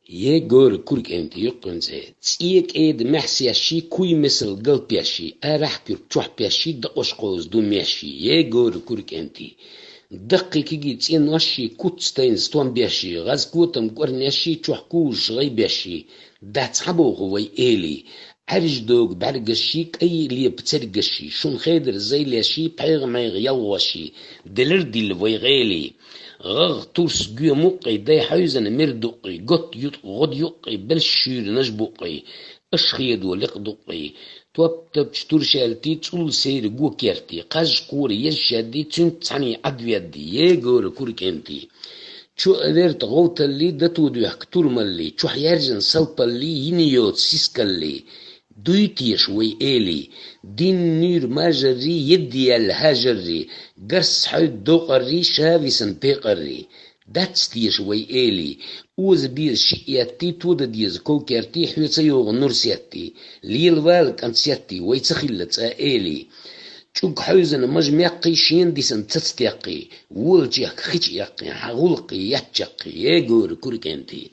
يجور كورك انت يقن زي تسيك ايد محسياشي كوي مثل قلب بياشي اراح تروح بياشي دقوش قوز دو مياشي يجور كورك انت دقي كي تسين وشي كوتستين ستوان بياشي غاز كوتم قرنياشي تروح كوش غي بياشي ده تصحبو هو ايلي عرج دوغ بعرقشي اي اللي بترقشي شون خيدر زي لياشي بحيغ ما يغيوشي دلردي اللي ويغيلي غغ تورس جيو موقي داي حيزن مردقي قط غد يقي بالشير نجبقي اشخيد ولقدقي توب تشتور شالتي تقول سير جو كيرتي قاج قوري يشادي تنت تعني عدويدي يجور كورك انتي شو قدرت غوت اللي دتو دو يحكتور ملي شو حيارجن سلطة اللي ينيوت سيسكالي دويتي شوي إلي دين نير ماجري يدي الهاجري قرص حيد دوقري شافيسن بيقري داتس دي شوي إلي اوز بيز شيئتي تودا ديز كوكرتي حيوتيو نورسيتي ليل والك انسيتي ويتسخلت إلي شوك حوزن مجميقي شين ديسن تستيقي وولجيك خيش يقي حغولقي يحجقي يقور كوركنتي